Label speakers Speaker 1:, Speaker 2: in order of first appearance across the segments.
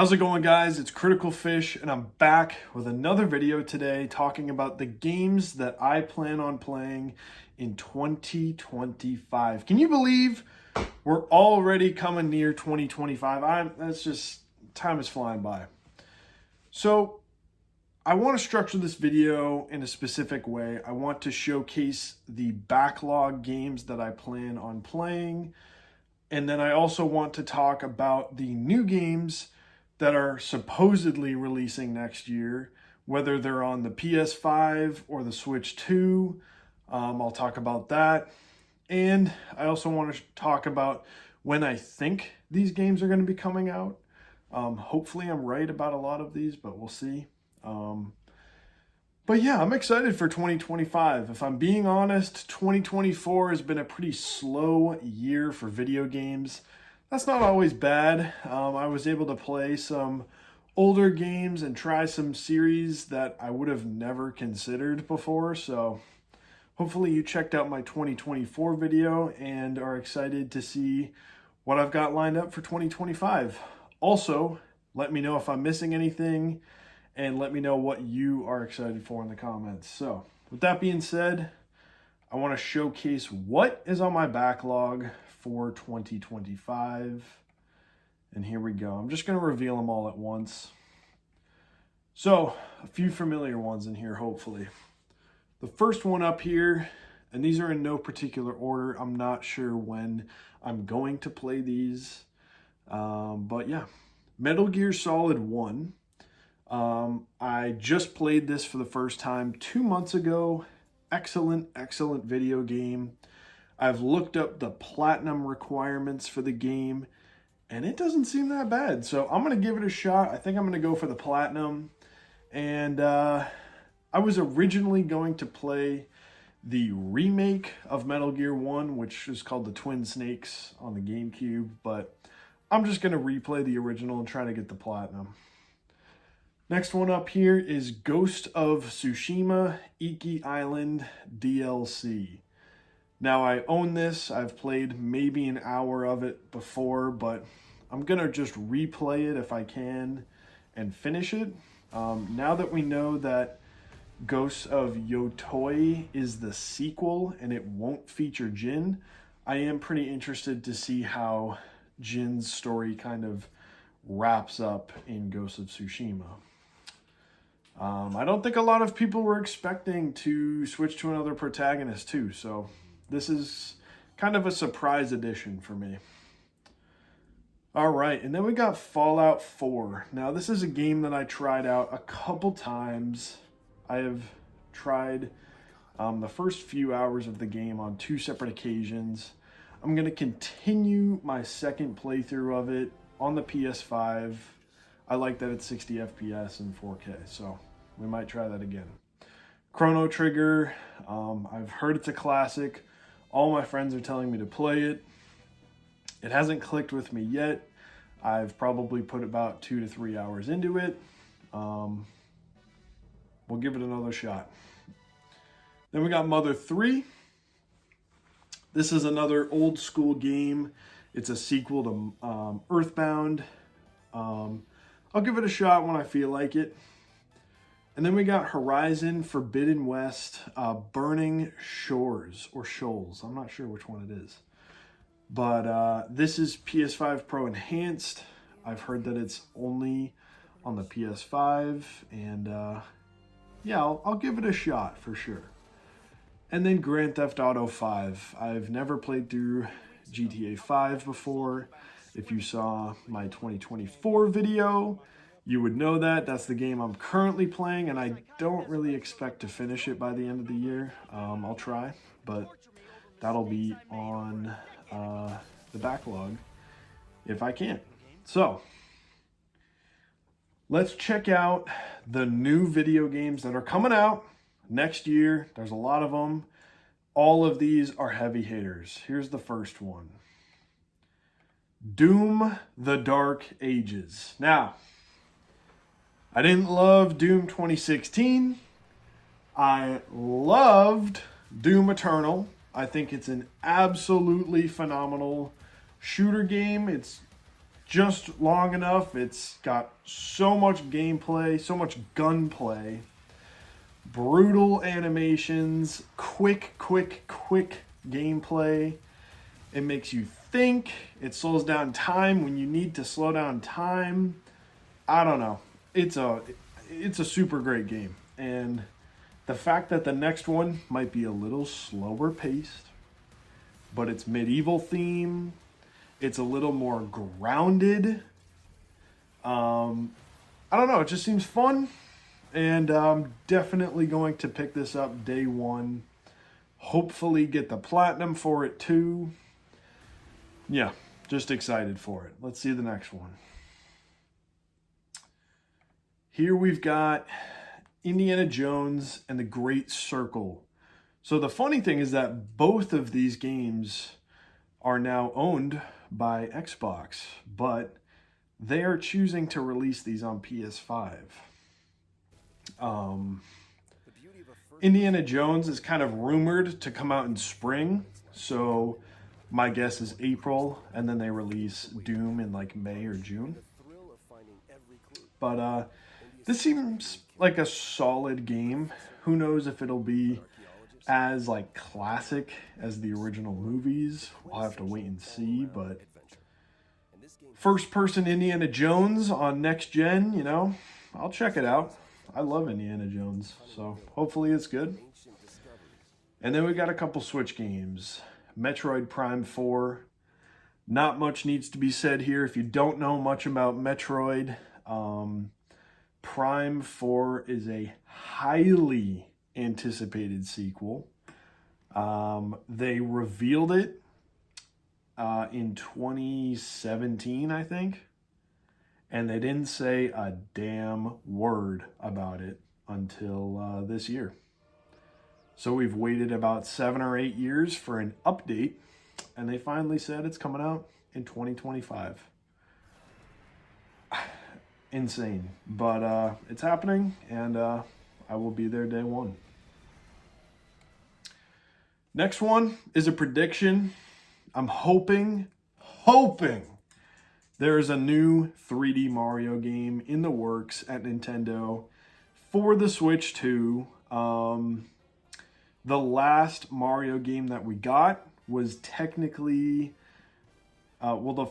Speaker 1: How's it going, guys? It's Critical Fish, and I'm back with another video today talking about the games that I plan on playing in 2025. Can you believe we're already coming near 2025? That's just, time is flying by. So I want to structure this video in a specific way. I want to showcase the backlog games that I plan on playing. And then I also want to talk about the new games that are supposedly releasing next year, whether they're on the PS5 or the Switch 2. I'll talk about that. And I also want to talk about when I think these games are going to be coming out. Hopefully I'm right about a lot of these, but we'll see. But yeah, I'm excited for 2025. If I'm being honest, 2024 has been a pretty slow year for video games. That's not always bad. I was able to play some older games and try some series that I would have never considered before. So hopefully you checked out my 2024 video and are excited to see what I've got lined up for 2025. Also, let me know if I'm missing anything and let me know what you are excited for in the comments. So with that being said, I want to showcase what is on my backlog for 2025. And here we go. I'm just going to reveal them all at once. So a few familiar ones in here, hopefully. The first one up here, and these are in no particular order. I'm not sure when I'm going to play these. But yeah, Metal Gear Solid 1. I just played this for the first time 2 months ago. Excellent video game. I've looked up the platinum requirements for the game, and it doesn't seem that bad. So I'm going to give it a shot. I think I'm going to go for the platinum. And I was originally going to play the remake of Metal Gear 1, which is called the Twin Snakes on the GameCube. But I'm just going to replay the original and try to get the platinum. Next one up here is Ghost of Tsushima Iki Island DLC. Now I own this. I've played maybe an hour of it before, but I'm going to just replay it if I can and finish it. Now that we know that Ghost of Yotoi is the sequel and it won't feature Jin, I am pretty interested to see how Jin's story kind of wraps up in Ghost of Tsushima. I don't think a lot of people were expecting to switch to another protagonist too, so this is kind of a surprise addition for me. All right, and then we got Fallout 4. Now, this is a game that I tried out a couple times. I have tried the first few hours of the game on 2 separate occasions. I'm going to continue my second playthrough of it on the PS5. I like that it's 60 FPS and 4K, so we might try that again. Chrono Trigger, I've heard it's a classic. All my friends are telling me to play it. It hasn't clicked with me yet. I've probably put about 2 to 3 hours into it. We'll give it another shot. Then we got Mother 3. This is another old school game. It's a sequel to Earthbound. I'll give it a shot when I feel like it. And then we got Horizon Forbidden West, Burning Shores, or Shoals. I'm not sure which one it is. But this is PS5 Pro Enhanced. I've heard that it's only on the PS5. And yeah, I'll give it a shot for sure. And then Grand Theft Auto 5. I've never played through GTA 5 before. If you saw my 2024 video, you would know that. That's the game I'm currently playing, and I don't really expect to finish it by the end of the year. I'll try, but that'll be on the backlog if I can. So, let's check out the new video games that are coming out next year. There's a lot of them. All of these are heavy hitters. Here's the first one. Doom: The Dark Ages. Now, I didn't love Doom 2016. I loved Doom Eternal. I think it's an absolutely phenomenal shooter game. It's just long enough. It's got so much gameplay, so much gunplay, brutal animations, quick gameplay. It makes you think. It slows down time when you need to slow down time. I don't know. It's a super great game. And the fact that the next one might be a little slower paced, but it's medieval theme, it's a little more grounded. I don't know, it just seems fun. And I'm definitely going to pick this up day one. Hopefully get the platinum for it too. Yeah, just excited for it. Let's see the next one. Here we've got Indiana Jones and the Great Circle. So the funny thing is that both of these games are now owned by Xbox, but they are choosing to release these on PS5. Indiana Jones is kind of rumored to come out in spring, so my guess is April, and then they release Doom in like May or June. But this seems like a solid game. Who knows if it'll be as like classic as the original movies. We'll have to wait and see, but first person Indiana Jones on next gen, you know, I'll check it out. I love Indiana Jones, so hopefully it's good. And then we got a couple Switch games. Metroid Prime 4. Not much needs to be said here. If you don't know much about Metroid, Prime 4 is a highly anticipated sequel. They revealed it in 2017, I think. And they didn't say a damn word about it until this year. So we've waited about 7 or 8 years for an update, and they finally said it's coming out in 2025. Insane. But it's happening, and I will be there day one. Next one is a prediction. I'm hoping there is a new 3D Mario game in the works at Nintendo for the Switch 2. The last Mario game that we got was technically, the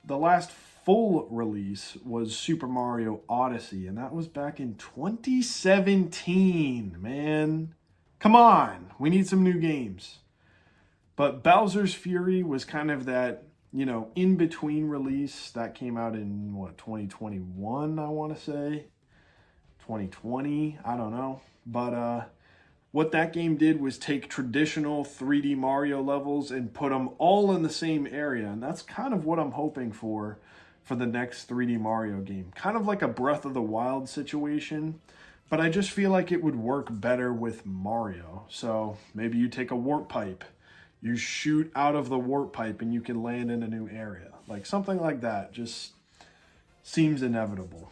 Speaker 1: last full release was Super Mario Odyssey, and that was back in 2017, man. Come on, we need some new games. But Bowser's Fury was kind of that, you know, in-between release that came out in, 2021, I want to say. 2020, I don't know. But what that game did was take traditional 3D Mario levels and put them all in the same area. And that's kind of what I'm hoping for the next 3D Mario game. Kind of like a Breath of the Wild situation. But I just feel like it would work better with Mario. So maybe you take a warp pipe. You shoot out of the warp pipe and you can land in a new area. Like something like that just seems inevitable.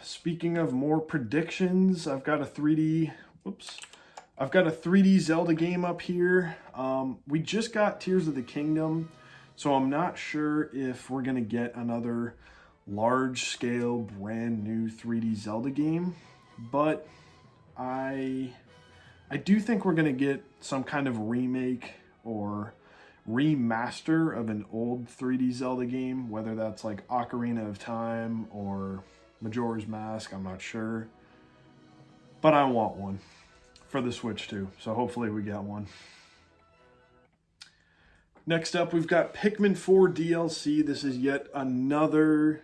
Speaker 1: Speaking of more predictions, I've got a 3D Zelda game up here. We just got Tears of the Kingdom, so I'm not sure if we're going to get another large-scale, brand new 3D Zelda game, but I do think we're going to get some kind of remake or remaster of an old 3D Zelda game, whether that's like Ocarina of Time or Majora's Mask, I'm not sure. But I want one for the Switch too, so hopefully we get one. Next up, we've got Pikmin 4 DLC. This is yet another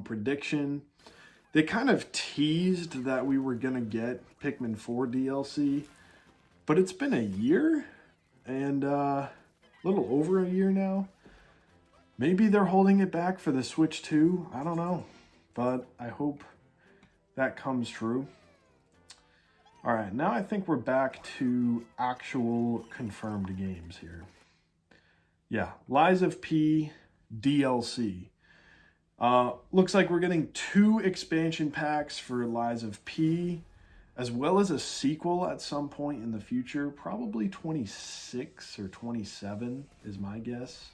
Speaker 1: prediction. They kind of teased that we were going to get Pikmin 4 DLC, but it's been a year and a little over a year now. Maybe they're holding it back for the Switch 2. I don't know, but I hope that comes true. All right, now I think we're back to actual confirmed games here. Yeah, Lies of P DLC. Looks like we're getting 2 expansion packs for Lies of P, as well as a sequel at some point in the future. Probably 26 or 27 is my guess.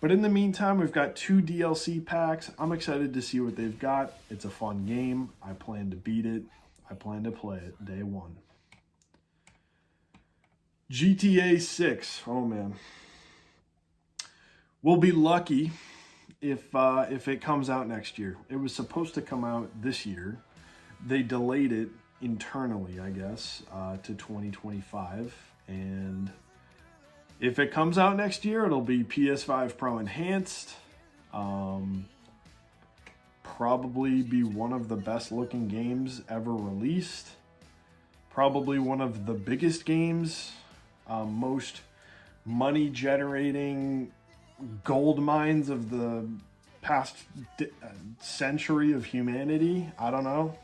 Speaker 1: But in the meantime, we've got 2 DLC packs. I'm excited to see what they've got. It's a fun game. I plan to beat it. I plan to play it day one. GTA 6. Oh, man. We'll be lucky if it comes out next year. It was supposed to come out this year. They delayed it internally, I guess, to 2025. And if it comes out next year, it'll be PS5 Pro Enhanced. Probably be one of the best looking games ever released. Probably one of the biggest games. Most money generating gold mines of the past century of humanity. I don't know.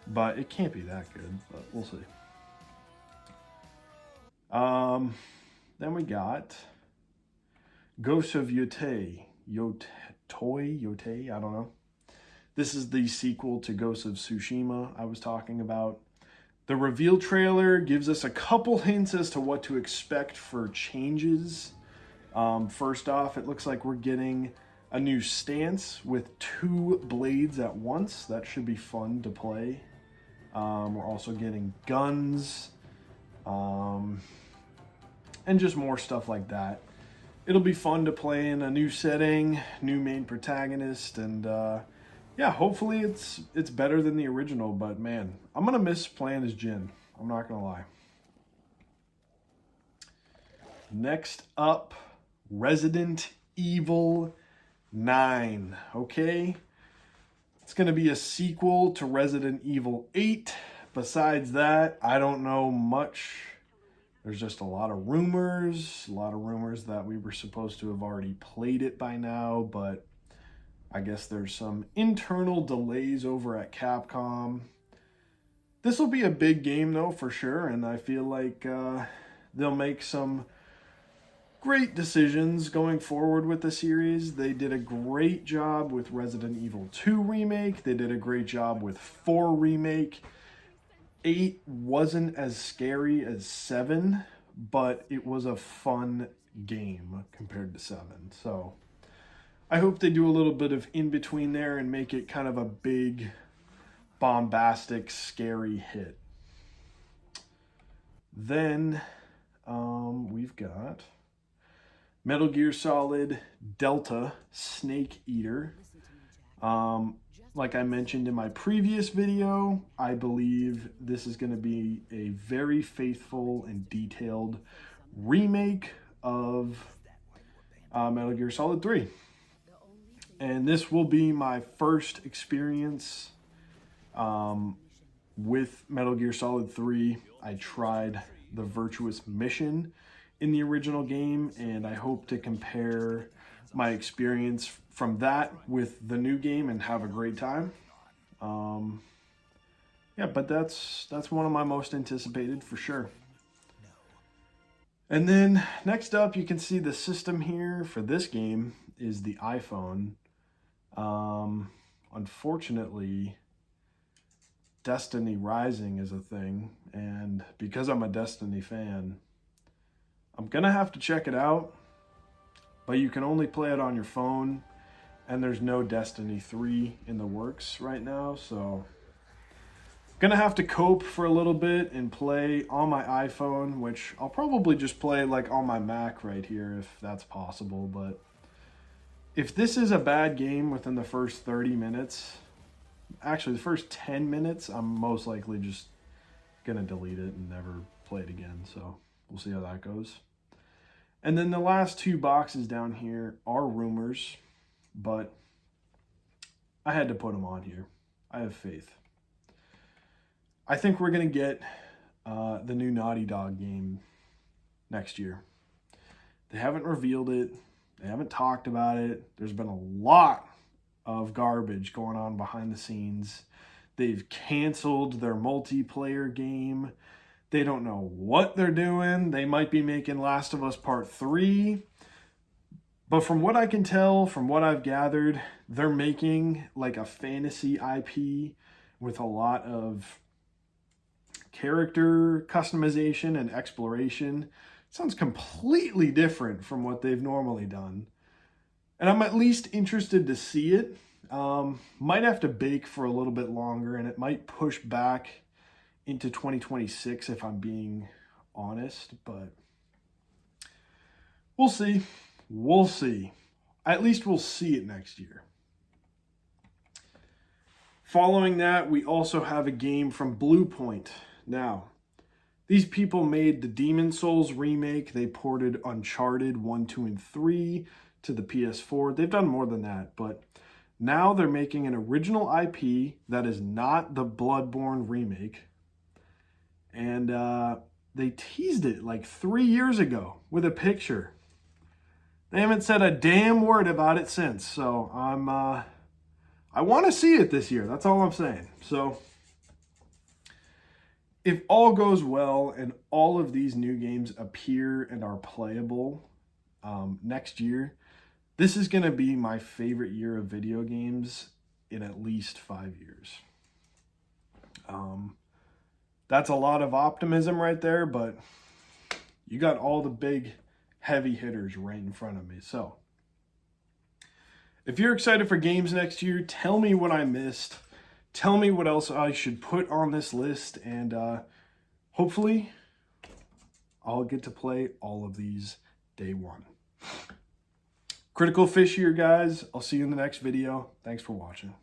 Speaker 1: But it can't be that good, but we'll see. Then we got Ghost of Yotei, I don't know. This is the sequel to Ghost of Tsushima I was talking about. The reveal trailer gives us a couple hints as to what to expect for changes. First off, it looks like we're getting a new stance with 2 blades at once. That should be fun to play. We're also getting guns. And just more stuff like that. It'll be fun to play in a new setting, new main protagonist, and yeah, hopefully it's better than the original, but man, I'm gonna miss playing as Jin. I'm not gonna lie. Next up, Resident Evil 9, okay? It's gonna be a sequel to Resident Evil 8. Besides that, I don't know much. There's just a lot of rumors that we were supposed to have already played it by now, but I guess there's some internal delays over at Capcom. This will be a big game though, for sure, and I feel like they'll make some great decisions going forward with the series. They did a great job with Resident Evil 2 Remake. They did a great job with 4 Remake. 8 wasn't as scary as 7, but it was a fun game compared to 7. So I hope they do a little bit of in between there and make it kind of a big, bombastic, scary hit. Then we've got Metal Gear Solid Delta Snake Eater. Like I mentioned in my previous video, I believe this is going to be a very faithful and detailed remake of Metal Gear Solid 3. And this will be my first experience with Metal Gear Solid 3. I tried the Virtuous Mission in the original game, and I hope to compare my experience from that with the new game and have a great time. Yeah, but that's one of my most anticipated for sure. And then next up, you can see the system here for this game is the iPhone. Unfortunately, Destiny Rising is a thing, and because I'm a Destiny fan, I'm gonna have to check it out, but you can only play it on your phone, and there's no Destiny 3 in the works right now, so gonna have to cope for a little bit and play on my iPhone, which I'll probably just play like on my Mac right here if that's possible. But if this is a bad game within the first 30 minutes, actually the first 10 minutes, I'm most likely just gonna delete it and never play it again. So we'll see how that goes. And then the last 2 boxes down here are rumors, but I had to put them on here. I have faith. I think we're going to get the new Naughty Dog game next year. They haven't revealed it. They haven't talked about it. There's been a lot of garbage going on behind the scenes. They've canceled their multiplayer game. They don't know what they're doing. They might be making Last of Us Part 3. But from what I can tell, from what I've gathered, they're making like a fantasy IP with a lot of character customization and exploration. It sounds completely different from what they've normally done. And I'm at least interested to see it. Might have to bake for a little bit longer, and it might push back into 2026 if I'm being honest, but we'll see. We'll see. At least we'll see it next year. Following that, we also have a game from Blue Point. Now, these people made the Demon Souls remake. They ported Uncharted 1, 2, and 3 to the PS4. They've done more than that, but now they're making an original IP that is not the Bloodborne remake. And they teased it like 3 years ago with a picture. They haven't said a damn word about it since. So I want to see it this year. That's all I'm saying. So if all goes well and all of these new games appear and are playable next year, this is going to be my favorite year of video games in at least 5 years. That's a lot of optimism right there, but you got all the big heavy hitters right in front of me. So if you're excited for games next year, tell me what I missed. Tell me what else I should put on this list, and hopefully I'll get to play all of these day one. Critical Fish here, guys. I'll see you in the next video. Thanks for watching.